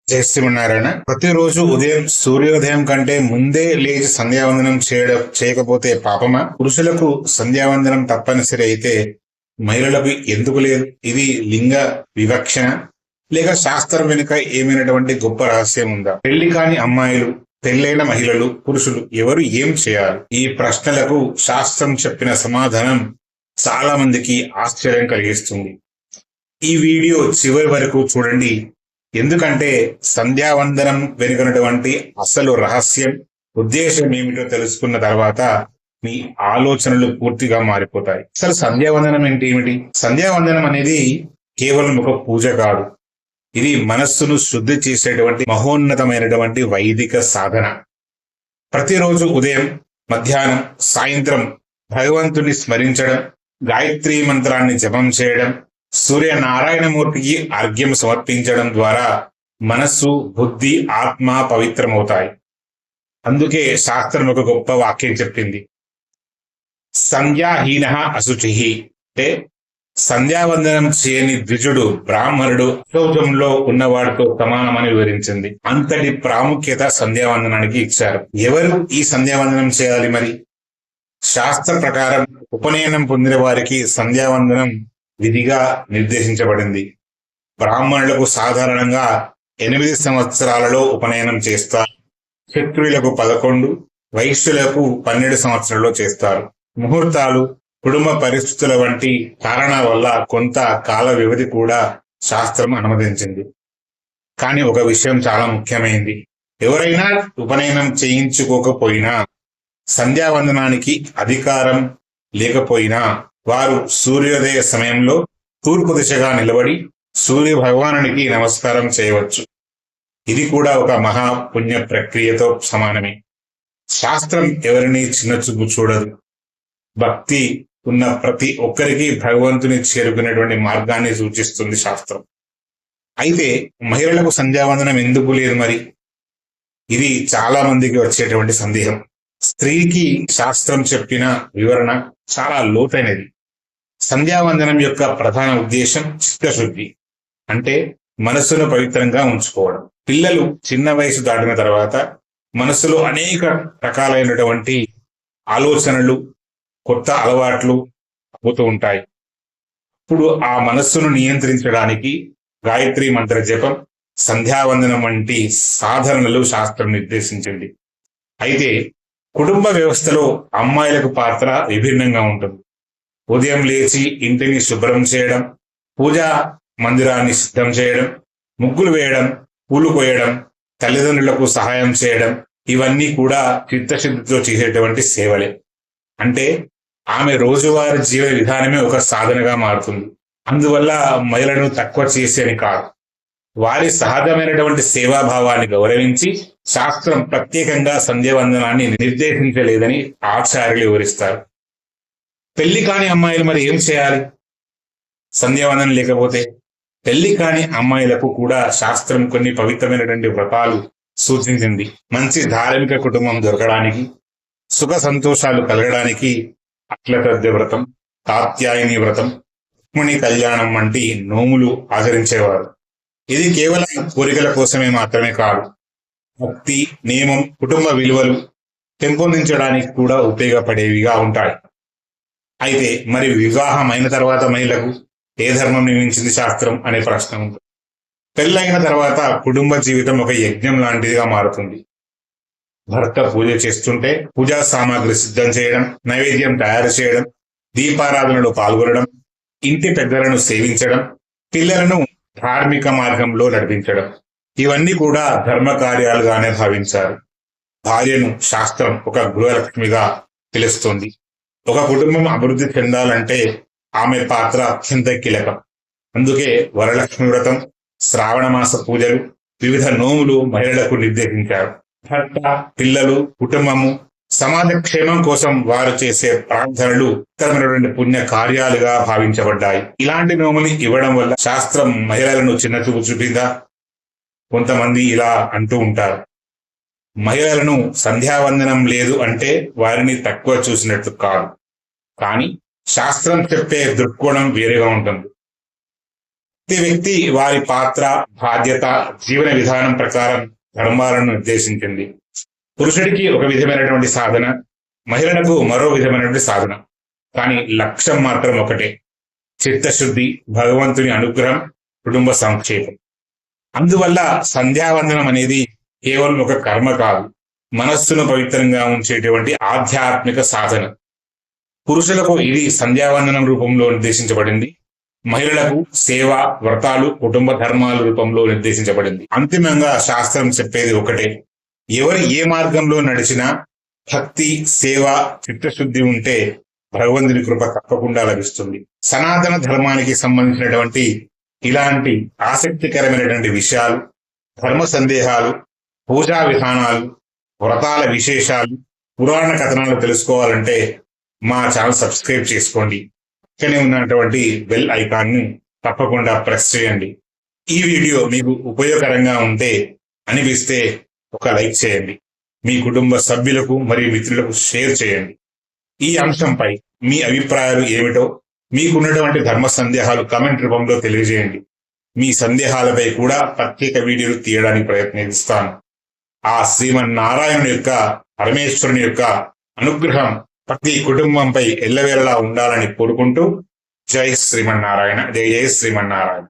జై శ్రీమన్నారాయణ. ప్రతిరోజు ఉదయం సూర్యోదయం కంటే ముందే లేచి సంధ్యావందనం చేయకపోతే పాపమా? పురుషులకు సంధ్యావందనం తప్పనిసరి అయితే మహిళలకు ఎందుకు లేదు? ఇది లింగ వివక్షణ లేక శాస్త్రం వెనుక ఏమైనటువంటి గొప్ప రహస్యం ఉందా? పెళ్లి కాని అమ్మాయిలు, పెళ్లైన మహిళలు, పురుషులు ఎవరు ఏం చేయాలి? ఈ ప్రశ్నలకు శాస్త్రం చెప్పిన సమాధానం చాలా మందికి ఆశ్చర్యం కలిగిస్తుంది. ఈ వీడియో చివరి వరకు చూడండి. ఎందుకంటే సంధ్యావందనం వెనుకనటువంటి అసలు రహస్యం, ఉద్దేశం ఏమిటో తెలుసుకున్న తర్వాత మీ ఆలోచనలు పూర్తిగా మారిపోతాయి. అసలు సంధ్యావందనం అంటే ఏమిటి? సంధ్యావందనం అనేది కేవలం ఒక పూజ కాదు. ఇది మనస్సును శుద్ధి చేసేటువంటి మహోన్నతమైనటువంటి వైదిక సాధన. ప్రతిరోజు ఉదయం, మధ్యాహ్నం, సాయంత్రం భగవంతుని స్మరించడం, గాయత్రీ మంత్రాన్ని జపం చేయడం, సూర్యనారాయణమూర్తికి అర్ఘ్యం సమర్పించడం ద్వారా మనస్సు, బుద్ధి, ఆత్మ పవిత్రమవుతాయి. అందుకే శాస్త్రం ఒక గొప్ప వాక్యం చెప్పింది, సంధ్యాహీన అశుచి. అంటే సంధ్యావందనం చేయని ద్విజుడు, బ్రాహ్మణుడు అశౌచంలో ఉన్నవాడితో సమానమని వివరించింది. అంతటి ప్రాముఖ్యత సంధ్యావందనానికి ఇచ్చారు. ఎవరు ఈ సంధ్యావందనం చేయాలి? మరి శాస్త్ర ప్రకారం ఉపనయనం పొందిన వారికి సంధ్యావందనం విధిగా నిర్దేశించబడింది. బ్రాహ్మణులకు సాధారణంగా 8 సంవత్సరాలలో ఉపనయనం చేస్తారు. క్షత్రియులకు 11, వైశ్యులకు 12 సంవత్సరాల్లో చేస్తారు. ముహూర్తాలు, కుటుంబ పరిస్థితుల వంటి కారణాల వల్ల కొంత కాల వ్యవధి కూడా శాస్త్రం అనుమతించింది. కానీ ఒక విషయం చాలా ముఖ్యమైనది. ఎవరైనా ఉపనయనం చేయించుకోకపోయినా, సంధ్యావందనానికి అధికారం లేకపోయినా వారు సూర్యోదయ సమయంలో తూర్పు దిశగా నిలబడి సూర్య భగవానునికి నమస్కారం చేయవచ్చు. ఇది కూడా ఒక మహాపుణ్య ప్రక్రియతో సమానమే. శాస్త్రం ఎవరిని చిన్నచూపు చూడదు. భక్తి ఉన్న ప్రతి ఒక్కరికి భగవంతుని చేరుకునేటువంటి మార్గాన్ని సూచిస్తుంది శాస్త్రం. అయితే మహిళలకు సంధ్యావందనం ఎందుకు లేదు మరి? ఇది చాలా మందికి వచ్చేటువంటి సందేహం. స్త్రీకి శాస్త్రం చెప్పిన వివరణ చాలా లోతైనది. సంధ్యావందనం యొక్క ప్రధాన ఉద్దేశం చిత్తశుద్ధి, అంటే మనస్సును పవిత్రంగా ఉంచుకోవడం. పిల్లలు చిన్న వయసు దాటిన తర్వాత మనస్సులో అనేక రకాలైనటువంటి ఆలోచనలు, కొత్త అలవాట్లు అవుతూ ఉంటాయి. ఇప్పుడు ఆ మనస్సును నియంత్రించడానికి గాయత్రీ మంత్ర జపం, సంధ్యావందనం వంటి సాధనలు శాస్త్రం నిర్దేశించింది. అయితే కుటుంబ వ్యవస్థలో అమ్మాయిలకు పాత్ర విభిన్నంగా ఉంటుంది. ఉదయం లేచి ఇంటిని శుభ్రం చేయడం, పూజా మందిరాన్ని సిద్ధం చేయడం, ముగ్గులు వేయడం, పూలు కోయడం, తల్లిదండ్రులకు సహాయం చేయడం, ఇవన్నీ కూడా చిత్తశుద్ధితో చేసేటువంటి సేవలే. అంటే ఆమె రోజువారీ జీవన విధానమే ఒక సాధనగా మారుతుంది. అందువల్ల మహిళలను తక్కువ చేసేని కాదు. వారి సహజమైనటువంటి సేవాభావాన్ని గౌరవించి శాస్త్రం ప్రత్యేకంగా సంధ్యావందనాన్ని నిర్దేశించలేదని ఆచార్యులు వివరిస్తారు. పెళ్లి కాని అమ్మాయిలు మరి ఏం చేయాలి సంధ్యావందనం లేకపోతే? పెళ్లి కాని అమ్మాయిలకు కూడా శాస్త్రం కొన్ని పవిత్రమైనటువంటి వ్రతాలు సూచించింది. మంచి ధార్మిక కుటుంబం దొరకడానికి, సుఖ సంతోషాలు కలగడానికి అట్లతద్ది వ్రతం, కాత్యాయని వ్రతం, రుక్మిణి కళ్యాణం వంటి నోములు ఆచరించేవారు. ఇది కేవలం కోరికల కోసమే మాత్రమే కాదు, భక్తి, నియమం, కుటుంబ విలువలు పెంపొందించడానికి కూడా ఉపయోగపడేవిగా ఉంటాయి. అయితే మరి వివాహం అయిన తర్వాత మహిళలకు ఏ ధర్మం నియమించింది శాస్త్రం అనే ప్రశ్న ఉంటుంది. పెళ్ళైన తర్వాత కుటుంబ జీవితం ఒక యజ్ఞం లాంటిదిగా మారుతుంది. భర్త పూజ చేస్తుంటే పూజా సామాగ్రి సిద్ధం చేయడం, నైవేద్యం తయారు చేయడం, దీపారాధనలో పాల్గొనడం, ఇంటి పెద్దలను సేవించడం, పిల్లలను ధార్మిక మార్గంలో నడిపించడం, ఇవన్నీ కూడా ధర్మ కార్యాలుగానే భావించారు. భార్యను శాస్త్రం ఒక గృహలక్ష్మిగా పిలుస్తుంది. ఒక కుటుంబం అభివృద్ధి చెందాలంటే ఆమె పాత్ర అత్యంత కీలకం. అందుకే వరలక్ష్మి వ్రతం, శ్రావణ మాస పూజలు, వివిధ నోములు మహిళలకు నిర్దేశించారు. భర్త, పిల్లలు, కుటుంబము, సమాజ క్షేమం కోసం వారు చేసే ప్రార్థనలు ఇతరమైనటువంటి పుణ్య కార్యాలుగా భావించబడ్డాయి. ఇలాంటి నోములు ఇవ్వడం వల్ల శాస్త్రం మహిళలను చిన్నచూపు చూపిందా? కొంతమంది ఇలా అంటూ ఉంటారు, మహిళలను సంధ్యావందనం లేదు అంటే వారిని తక్కువ చూసినట్లు కాదు. కానీ శాస్త్రం చెప్పే దృక్కోణం వేరేగా ఉంటుంది. ప్రతి వ్యక్తి వారి పాత్ర, బాధ్యత, జీవన విధానం ప్రకారం ధర్మాలను నిర్దేశించింది. పురుషుడికి ఒక విధమైనటువంటి సాధన, మహిళలకు మరో విధమైనటువంటి సాధన. కానీ లక్ష్యం మాత్రం ఒకటే: చిత్తశుద్ధి, భగవంతుని అనుగ్రహం, కుటుంబ సంక్షేమం. అందువల్ల సంధ్యావందనం అనేది కేవలం ఒక కర్మ కాదు, మనస్సును పవిత్రంగా ఉంచేటువంటి ఆధ్యాత్మిక సాధన. పురుషులకు ఇది సంధ్యావందనం రూపంలో నిర్దేశించబడింది, మహిళలకు సేవ, వ్రతాలు, కుటుంబ ధర్మాల రూపంలో నిర్దేశించబడింది. అంతిమంగా శాస్త్రం చెప్పేది ఒకటే: ఎవరు ఏ మార్గంలో నడిచినా భక్తి, సేవ, చిత్తశుద్ధి ఉంటే భగవంతుని కృప తప్పకుండా లభిస్తుంది. సనాతన ధర్మానికి సంబంధించినటువంటి ఇలాంటి ఆసక్తికరమైనటువంటి విషయాలు, ధర్మ సందేహాలు, పూజా విధానాలు, వ్రతాల విశేషాలు, పురాణ కథనాలు తెలుసుకోవాలంటే మా ఛానల్ సబ్స్క్రైబ్ చేసుకోండి. పక్కనే ఉన్నటువంటి బెల్ ఐకాన్ని తప్పకుండా ప్రెస్ చేయండి. ఈ వీడియో మీకు ఉపయోగకరంగా ఉంటే అనిపిస్తే ఒక లైక్ చేయండి. మీ కుటుంబ సభ్యులకు మరియు మిత్రులకు షేర్ చేయండి. ఈ అంశంపై మీ అభిప్రాయాలు ఏమిటో, మీకున్నటువంటి ధర్మ సందేహాలు కామెంట్ రూపంలో తెలియజేయండి. మీ సందేహాలపై కూడా ప్రత్యేక వీడియోలు తీయడానికి ప్రయత్నిస్తాను. ఆ శ్రీమన్నారాయణుని యొక్క, పరమేశ్వరుని యొక్క అనుగ్రహం ప్రతి కుటుంబంపై ఎల్లవేళలా ఉండాలని కోరుకుంటూ జై శ్రీమన్నారాయణ, జై జై శ్రీమన్నారాయణ.